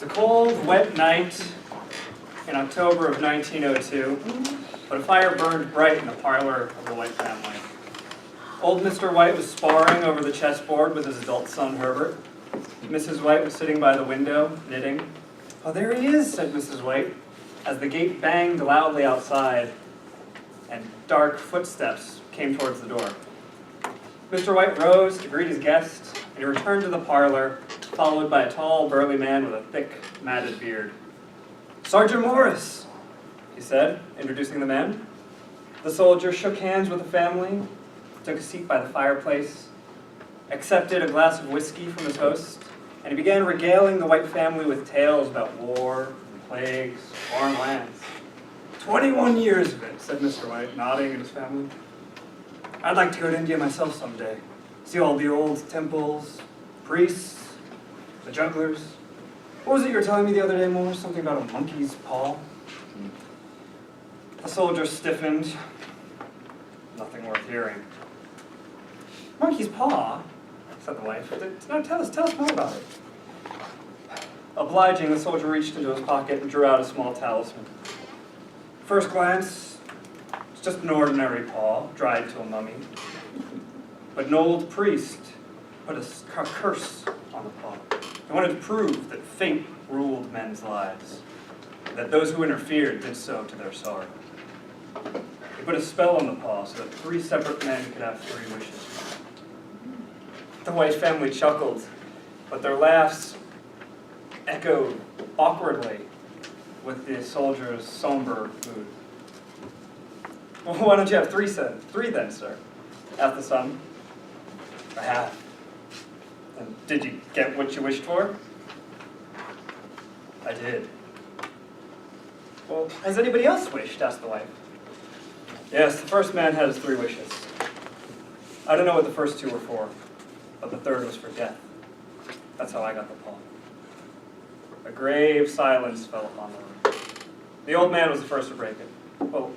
It was a cold, wet night in October of 1902, but a fire burned bright in the parlor of the White family. Old Mr. White was sparring over the chessboard with his adult son, Herbert. Mrs. White was sitting by the window, knitting. "Oh, there he is," said Mrs. White, as the gate banged loudly outside and dark footsteps came towards the door. Mr. White rose to greet his guest, and he returned to the parlor, followed by a tall, burly man with a thick, matted beard. "Sergeant Morris," he said, introducing the man. The soldier shook hands with the family, took a seat by the fireplace, accepted a glass of whiskey from his host, and he began regaling the White family with tales about war, plagues, foreign lands. 21 years of it," said Mr. White, nodding at his family. "I'd like to go to India myself someday. See all the old temples, priests, the jugglers. What was it you were telling me the other day, Morris? Something about a monkey's paw?" The soldier stiffened. Nothing worth hearing. "Monkey's paw?" said the wife. "No, tell us more about it." Obliging, the soldier reached into his pocket and drew out a small talisman. First glance, it's just an ordinary paw, dried to a mummy. But an old priest put a curse on the paw. He wanted to prove that fate ruled men's lives, and that those who interfered did so to their sorrow. He put a spell on the paw so that 3 separate men could have 3 wishes. The White family chuckled, but their laughs echoed awkwardly with the soldier's somber mood. "Well, why don't you have 3 then, sir?" asked the son. "I have." "And did you get what you wished for?" "I did." "Well, has anybody else wished?" asked the wife. "Yes, the first man had his 3 wishes. I don't know what the first 2 were for, but the third was for death. That's how I got the paw." A grave silence fell upon the room. The old man was the first to break it. "Well,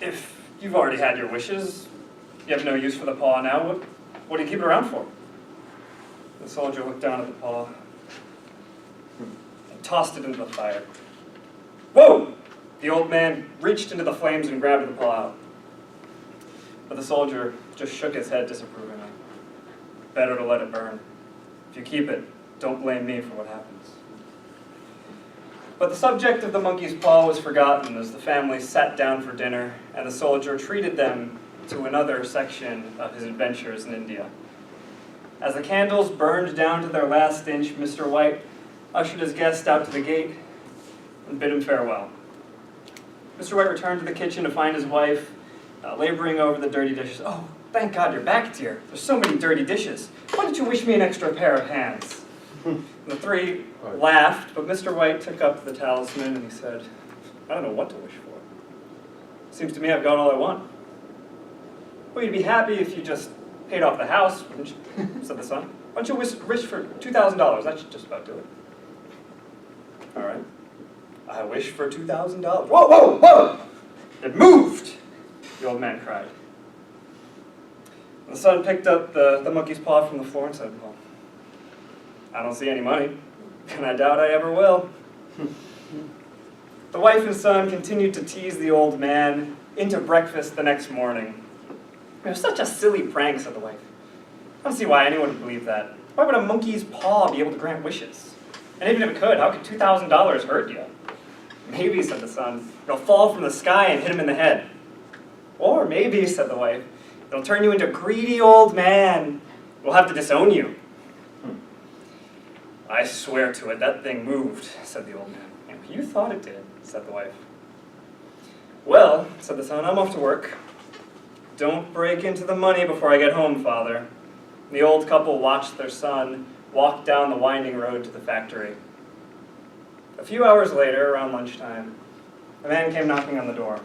if you've already had your wishes, you have no use for the paw now, what do you keep it around for?" The soldier looked down at the paw and tossed it into the fire. "Whoa!" The old man reached into the flames and grabbed the paw out. But the soldier just shook his head disapprovingly. "Better to let it burn. If you keep it, don't blame me for what happens." But the subject of the monkey's paw was forgotten as the family sat down for dinner, and the soldier treated them to another section of his adventures in India. As the candles burned down to their last inch, Mr. White ushered his guest out to the gate and bid him farewell. Mr. White returned to the kitchen to find his wife laboring over the dirty dishes. "Oh, thank God you're back, dear. There's so many dirty dishes. Why don't you wish me an extra pair of hands?" The 3 laughed, but Mr. White took up the talisman and he said, "I don't know what to wish for. Seems to me I've got all I want." "Well, you'd be happy if you just paid off the house, wouldn't you?" said the son. "Why don't you wish for $2,000? That should just about do it." "All right. I wish for $2,000. Whoa, whoa, whoa! It moved!" the old man cried. The son picked up the monkey's paw from the floor and said, "Well, I don't see any money, and I doubt I ever will." The wife and son continued to tease the old man into breakfast the next morning. "It was such a silly prank," said the wife. "I don't see why anyone would believe that. Why would a monkey's paw be able to grant wishes? And even if it could, how could $2,000 hurt you?" "Maybe," said the son, "it'll fall from the sky and hit him in the head." "Or maybe," said the wife, "it'll turn you into a greedy old man. We'll have to disown you." "I swear to it, that thing moved," said the old man. "You thought it did," said the wife. "Well," said the son, "I'm off to work. Don't break into the money before I get home, Father." The old couple watched their son walk down the winding road to the factory. A few hours later, around lunchtime, a man came knocking on the door.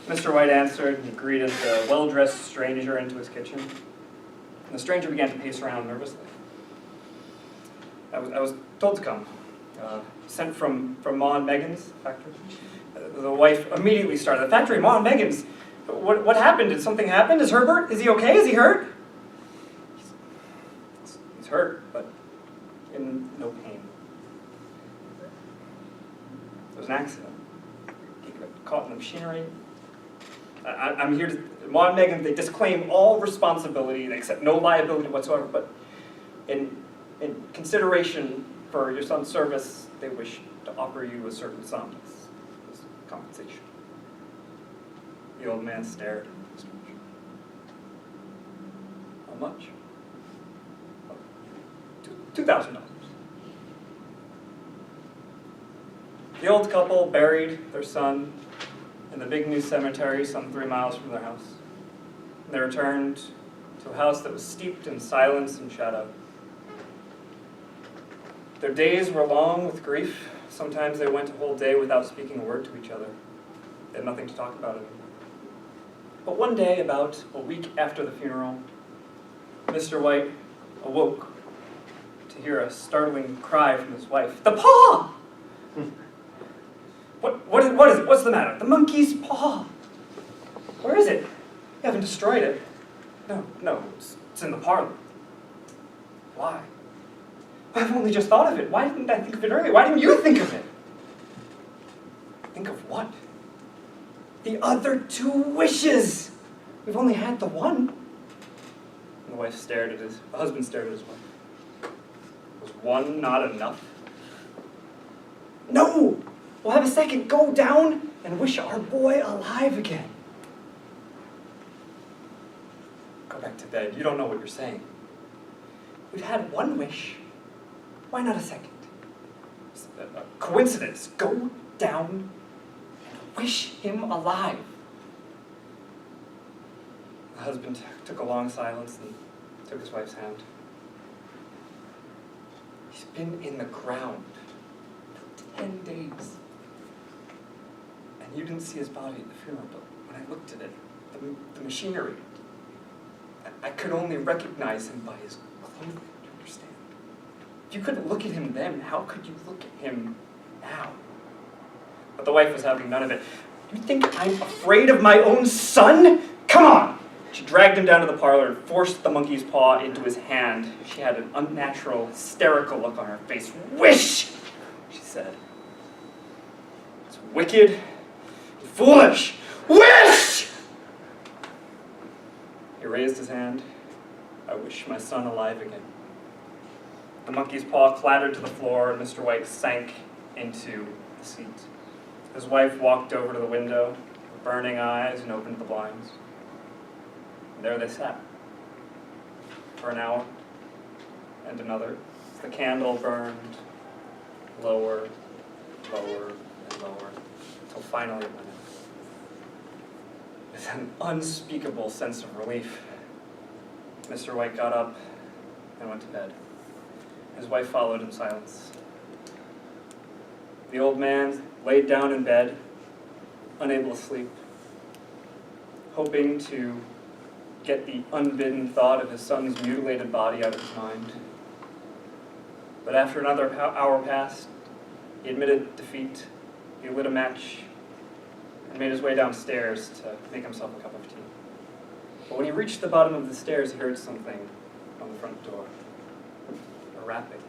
Mr. White answered, and he greeted the well-dressed stranger into his kitchen. And the stranger began to pace around nervously. I was told to come. Sent from Ma and Megan's factory. The wife immediately started. "The factory, Ma and Megan's? What happened? Did something happen? Is he okay? Is he hurt?" He's hurt, but in no pain. was an accident. He got caught in the machinery. I'm here to, Maude and Megan, they disclaim all responsibility, they accept no liability whatsoever, but in consideration for your son's service, they wish to offer you a certain sum as compensation. The old man stared. How much? $2,000. The old couple buried their son in the big new cemetery some 3 miles from their house. They returned to a house that was steeped in silence and shadow. Their days were long with grief. Sometimes they went a whole day without speaking a word to each other. They had nothing to talk about anymore. But one day, about a week after the funeral, Mr. White awoke to hear a startling cry from his wife. "The paw! What is it? What's the matter? The monkey's paw! Where is it? You haven't destroyed it." No, it's in the parlor." "Why?" "I've only just thought of it. Why didn't I think of it earlier? Why didn't you think of it?" "Think of what?" "The other 2 wishes! We've only had the one." And the husband stared at his wife. "Was one not enough?" "No! We'll have a second. Go down and wish our boy alive again." "Go back to bed. You don't know what you're saying." "We've had 1 wish. Why not a second?" "It's a coincidence. Go down and wish him alive." The husband took a long silence and took his wife's hand. "He's been in the ground for 10 days. And you didn't see his body at the funeral, but when I looked at it, the machinery, I could only recognize him by his clothing, do you understand? If you couldn't look at him then, how could you look at him now?" But the wife was having none of it. "You think I'm afraid of my own son? Come on!" She dragged him down to the parlor and forced the monkey's paw into his hand. She had an unnatural, hysterical look on her face. "Wish!" she said. "It's wicked, foolish. Wish!" He raised his hand. "I wish my son alive again." The monkey's paw clattered to the floor, and Mr. White sank into the seat. His wife walked over to the window with burning eyes and opened the blinds. And there they sat for an hour and another, as the candle burned lower, lower, and lower, until finally it went out. With an unspeakable sense of relief, Mr. White got up and went to bed. His wife followed in silence. The old man laid down in bed, unable to sleep, hoping to get the unbidden thought of his son's mutilated body out of his mind. But after another hour passed, he admitted defeat. He lit a match and made his way downstairs to make himself a cup of tea. But when he reached the bottom of the stairs, he heard something on the front door. A rapping.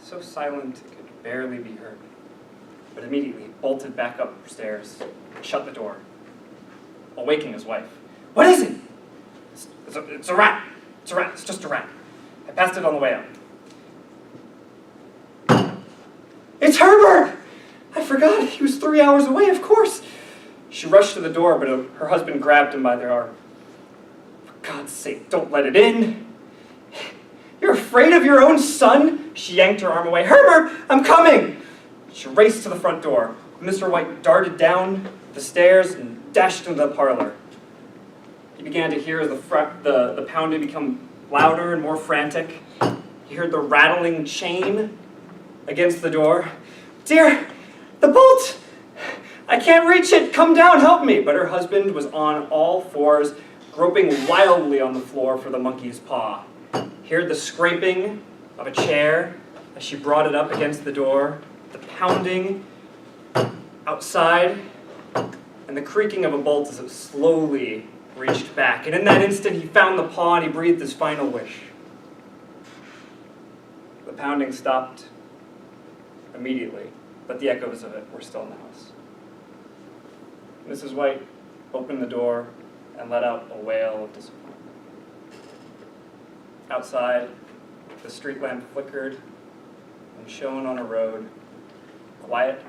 So silent it could barely be heard. But immediately he bolted back up the stairs and shut the door, awaking his wife. "What is it?" It's a rat. It's a rat. It's just a rat. I passed it on the way out." "It's Herbert! I forgot. He was 3 hours away, of course." She rushed to the door, but her husband grabbed him by the arm. "For God's sake, don't let it in. You're afraid of your own son?" She yanked her arm away. "Herbert, I'm coming!" She raced to the front door. Mr. White darted down the stairs and dashed into the parlor. He began to hear the pounding become louder and more frantic. He heard the rattling chain against the door. "Dear, the bolt! I can't reach it! Come down, help me!" But her husband was on all fours, groping wildly on the floor for the monkey's paw. He heard the scraping of a chair as she brought it up against the door, the pounding outside, and the creaking of a bolt as it slowly reached back. And in that instant, he found the paw and he breathed his final wish. The pounding stopped immediately. but the echoes of it were still in the house. Mrs. White opened the door and let out a wail of disappointment. Outside, the street lamp flickered and shone on a road, quiet